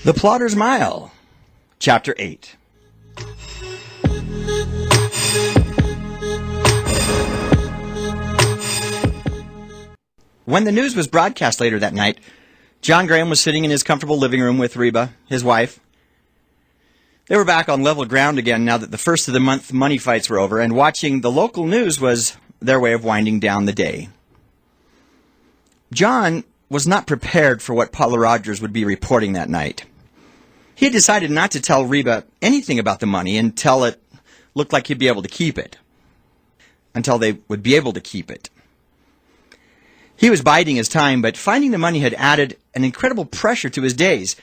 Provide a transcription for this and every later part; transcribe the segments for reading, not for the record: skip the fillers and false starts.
The Plotter's Mile, Chapter 8. When the news was broadcast later that night, John Graham was sitting in his comfortable living room with Reba, his wife. They were back on level ground again now that the first of the month money fights were over, and watching the local news was their way of winding down the day. John was not prepared for what Paula Rogers would be reporting that night. He had decided not to tell Reba anything about the money until it looked like he'd be able to keep it. Until they would be able to keep it. He was biding his time, but finding the money had added an incredible pressure to his days,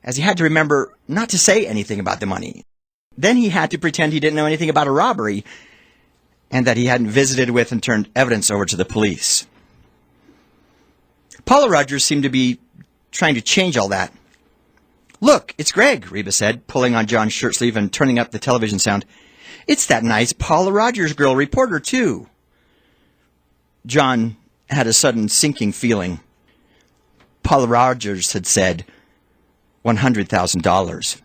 as he had to remember not to say anything about the money. Then he had to pretend he didn't know anything about a robbery, and that he hadn't visited with and turned evidence over to the police. Paula Rogers seemed to be trying to change all that. "Look, it's Greg," Reba said, pulling on John's shirt sleeve and turning up the television sound. "It's that nice Paula Rogers girl reporter, too." John had a sudden sinking feeling. Paula Rogers had said $100,000.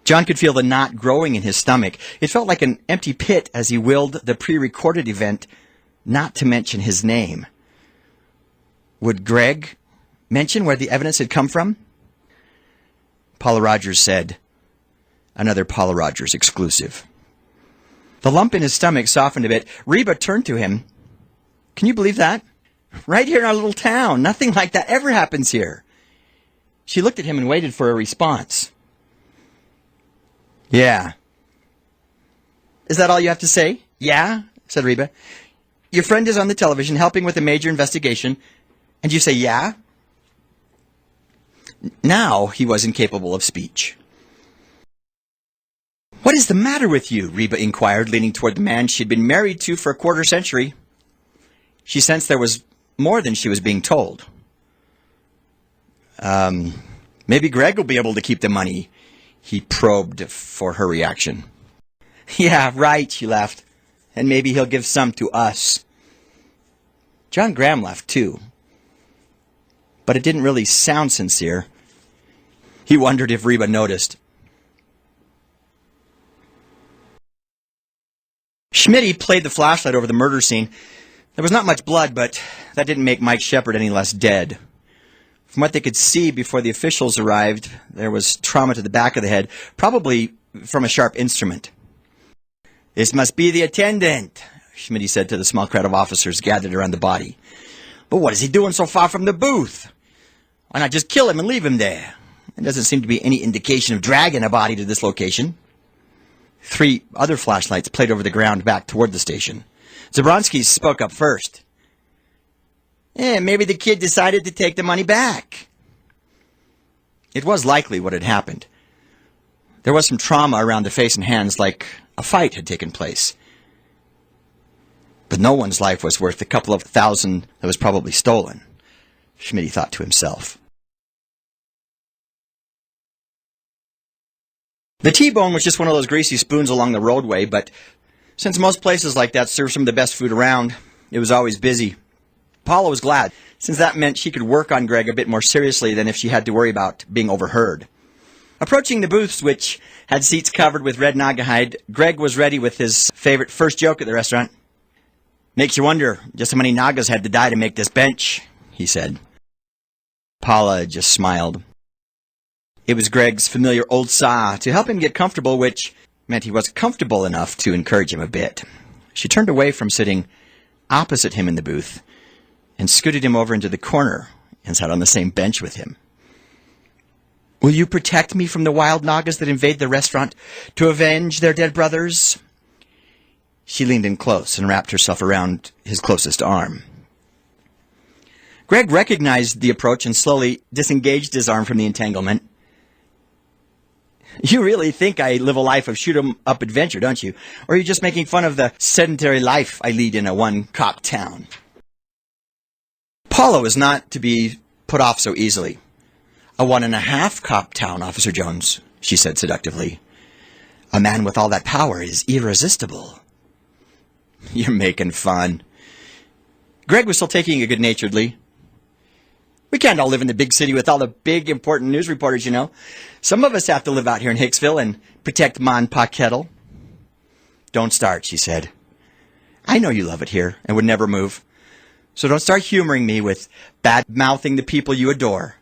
John could feel the knot growing in his stomach. It felt like an empty pit as he willed the pre-recorded event not to mention his name. Would Greg mention where the evidence had come from? Paula Rogers said, "Another Paula Rogers exclusive." The lump in his stomach softened a bit. Reba turned to him. "Can you believe that? Right here in our little town. Nothing like that ever happens here." She looked at him and waited for a response. "Yeah." "Is that all you have to say?" "Yeah," said Reba. "Your friend is on the television helping with a major investigation, and you say yeah?" Now he was incapable of speech. "What is the matter with you?" Reba inquired, leaning toward the man she had been married to for a quarter century. She sensed there was more than she was being told. Maybe Greg will be able to keep the money," he probed for her reaction. "Yeah, right," she laughed. "And maybe he'll give some to us." John Graham laughed too. But it didn't really sound sincere. He wondered if Reba noticed. Schmitty played the flashlight over the murder scene. There was not much blood, but that didn't make Mike Shepard any less dead. From what they could see before the officials arrived, there was trauma to the back of the head, probably from a sharp instrument. "This must be the attendant," Schmitty said to the small crowd of officers gathered around the body. "But what is he doing so far from the booth? Why not just kill him and leave him there? There doesn't seem to be any indication of dragging a body to this location." 3 other flashlights played over the ground back toward the station. Zabronsky spoke up first. "Maybe the kid decided to take the money back." It was likely what had happened. There was some trauma around the face and hands, like a fight had taken place. But no one's life was worth the couple of thousand that was probably stolen, Schmitty thought to himself. The T-bone was just one of those greasy spoons along the roadway, but since most places like that serve some of the best food around, it was always busy. Paula was glad, since that meant she could work on Greg a bit more seriously than if she had to worry about being overheard. Approaching the booths, which had seats covered with red Naugahyde, Greg was ready with his favorite first joke at the restaurant. "Makes you wonder just how many Nagas had to die to make this bench," he said. Paula just smiled. It was Greg's familiar old saw to help him get comfortable, which meant he was comfortable enough to encourage him a bit. She turned away from sitting opposite him in the booth and scooted him over into the corner and sat on the same bench with him. "Will you protect me from the wild Nagas that invade the restaurant to avenge their dead brothers?" She leaned in close and wrapped herself around his closest arm. Greg recognized the approach and slowly disengaged his arm from the entanglement. "You really think I live a life of shoot-'em-up adventure, don't you? Or are you just making fun of the sedentary life I lead in a one-cop town?" Paula was not to be put off so easily. "A 1.5-cop town, Officer Jones," she said seductively. "A man with all that power is irresistible." "You're making fun." Greg was still taking it good-naturedly. We can't all live in the big city with all the big, important news reporters, you know. Some of us have to live out here in Hicksville and protect Ma and Pa Kettle. Don't start, she said. I know you love it here and would never move. So don't start humoring me with bad-mouthing the people you adore.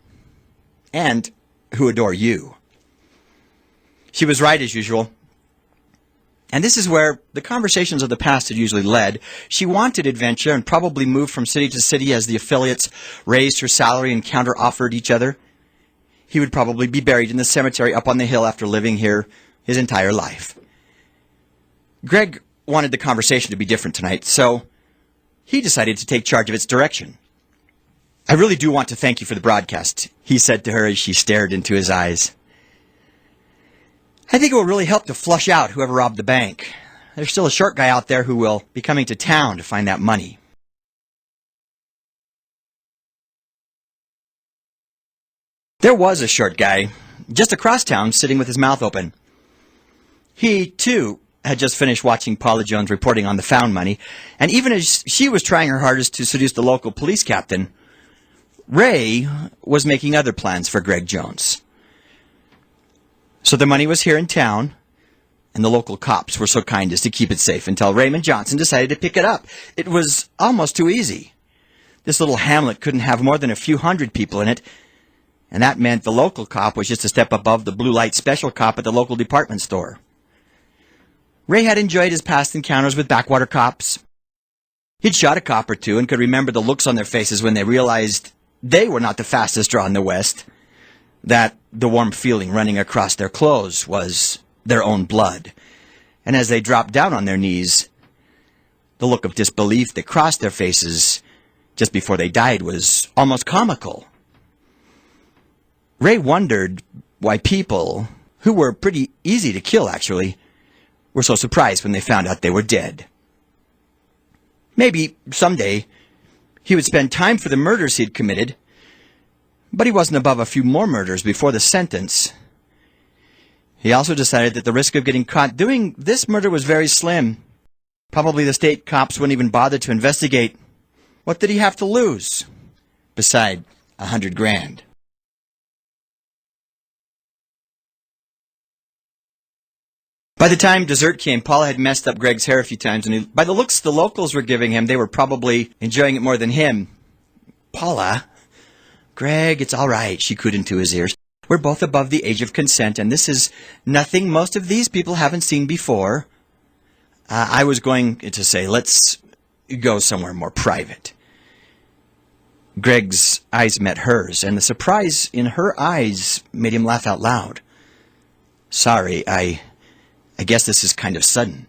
And who adore you. She was right as usual. And this is where the conversations of the past had usually led. She wanted adventure and probably moved from city to city as the affiliates raised her salary and counter-offered each other. He would probably be buried in the cemetery up on the hill after living here his entire life. Greg wanted the conversation to be different tonight, so he decided to take charge of its direction. I really do want to thank you for the broadcast, he said to her as she stared into his eyes. I think it will really help to flush out whoever robbed the bank. There's still a short guy out there who will be coming to town to find that money. There was a short guy, just across town, sitting with his mouth open. He, too, had just finished watching Paula Jones reporting on the found money, and even as she was trying her hardest to seduce the local police captain, Ray was making other plans for Greg Jones. So the money was here in town, and the local cops were so kind as to keep it safe until Raymond Johnson decided to pick it up. It was almost too easy. This little hamlet couldn't have more than a few hundred people in it, and that meant the local cop was just a step above the blue light special cop at the local department store. Ray had enjoyed his past encounters with backwater cops. He'd shot a cop or two and could remember the looks on their faces when they realized they were not the fastest draw in the West, that the warm feeling running across their clothes was their own blood. And as they dropped down on their knees, the look of disbelief that crossed their faces just before they died was almost comical. Ray wondered why people, who were pretty easy to kill actually, were so surprised when they found out they were dead. Maybe someday he would spend time for the murders he'd committed, but he wasn't above a few more murders before the sentence. He also decided that the risk of getting caught doing this murder was very slim. Probably the state cops wouldn't even bother to investigate. What did he have to lose? Beside $100,000. By the time dessert came, Paula had messed up Greg's hair a few times, and by the looks the locals were giving him, they were probably enjoying it more than him. Paula, Greg, it's all right, she cooed into his ears. We're both above the age of consent, and this is nothing most of these people haven't seen before. I was going to say, let's go somewhere more private. Greg's eyes met hers, and the surprise in her eyes made him laugh out loud. Sorry, I guess this is kind of sudden.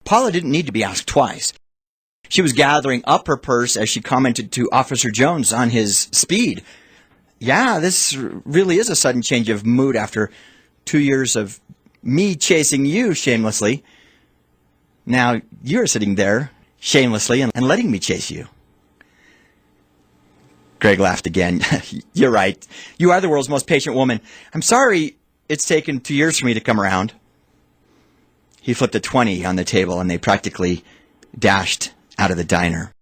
Paula didn't need to be asked twice. She was gathering up her purse as she commented to Officer Jones on his speed. Yeah, this really is a sudden change of mood after 2 years of me chasing you shamelessly. Now you're sitting there shamelessly and letting me chase you. Greg laughed again. You're right. You are the world's most patient woman. I'm sorry it's taken 2 years for me to come around. He flipped a 20 on the table, and they practically dashed out of the diner.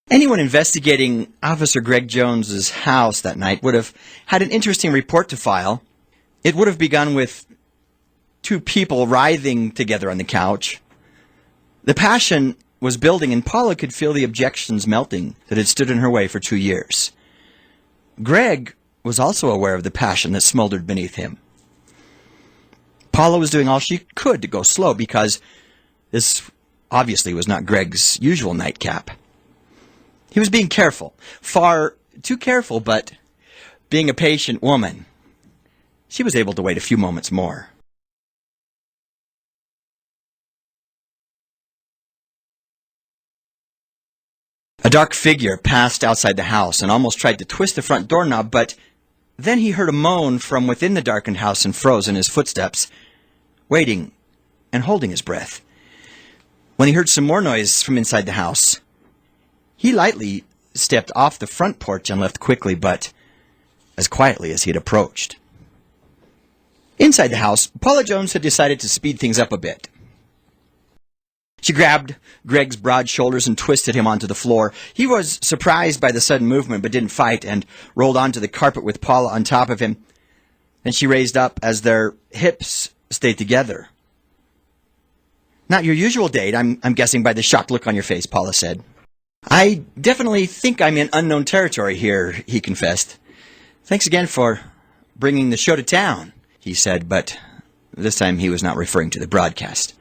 Anyone investigating Officer Greg Jones's house that night would have had an interesting report to file. It would have begun with two people writhing together on the couch. The passion was building, and Paula could feel the objections melting that had stood in her way for 2 years. Greg was also aware of the passion that smoldered beneath him. Paula was doing all she could to go slow because this obviously was not Greg's usual nightcap. He was being careful, far too careful, but being a patient woman, she was able to wait a few moments more. A dark figure passed outside the house and almost tried to twist the front doorknob, but then he heard a moan from within the darkened house and froze in his footsteps, waiting and holding his breath. When he heard some more noise from inside the house, he lightly stepped off the front porch and left quickly, but as quietly as he had approached. Inside the house, Paula Jones had decided to speed things up a bit. She grabbed Greg's broad shoulders and twisted him onto the floor. He was surprised by the sudden movement, but didn't fight, and rolled onto the carpet with Paula on top of him. Then she raised up as their hips stayed together. "Not your usual date, I'm guessing by the shocked look on your face," Paula said. "I definitely think I'm in unknown territory here," he confessed. "Thanks again for bringing the show to town," he said, but this time he was not referring to the broadcast.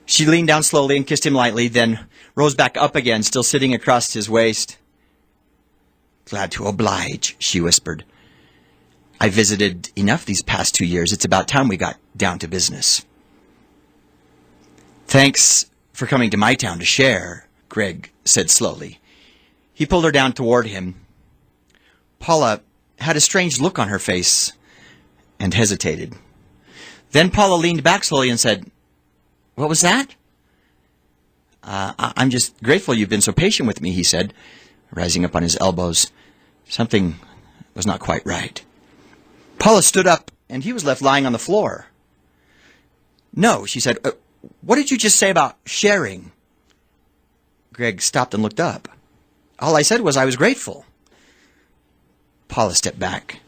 She leaned down slowly and kissed him lightly, then rose back up again, still sitting across his waist. "Glad to oblige," she whispered. "I visited enough these past 2 years. It's about time we got down to business." "Thanks for coming to my town to share," Greg said slowly. He pulled her down toward him. Paula had a strange look on her face and hesitated. Then Paula leaned back slowly and said, "What was that?" I'm just grateful you've been so patient with me," he said, rising up on his elbows. Something was not quite right. Paula stood up, and he was left lying on the floor. "No," she said. What did you just say about sharing?" Greg stopped and looked up. "All I said was I was grateful." Paula stepped back.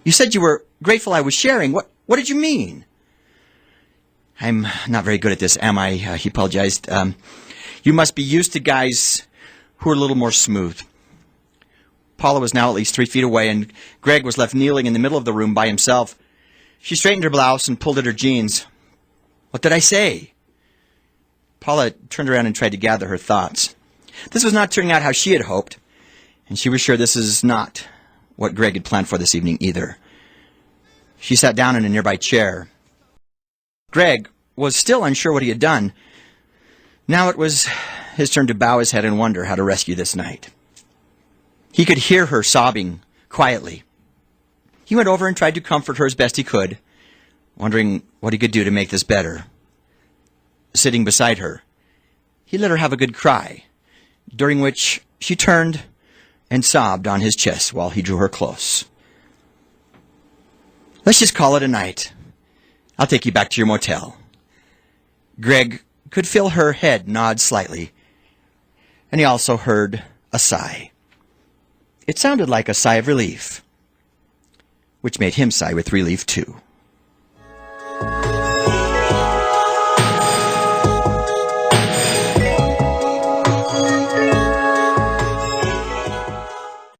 "You said you were grateful I was sharing. What did you mean?" "I'm not very good at this, am I?" He apologized. "You must be used to guys who are a little more smooth." Paula was now at least 3 feet away, and Greg was left kneeling in the middle of the room by himself. She straightened her blouse and pulled at her jeans. "What did I say?" Paula turned around and tried to gather her thoughts. This was not turning out how she had hoped, and she was sure this is not what Greg had planned for this evening either. She sat down in a nearby chair. Greg was still unsure what he had done. Now it was his turn to bow his head and wonder how to rescue this night. He could hear her sobbing quietly. He went over and tried to comfort her as best he could, wondering what he could do to make this better. Sitting beside her, he let her have a good cry, during which she turned and sobbed on his chest while he drew her close. "Let's just call it a night. I'll take you back to your motel." Greg could feel her head nod slightly, and he also heard a sigh. It sounded like a sigh of relief, which made him sigh with relief too.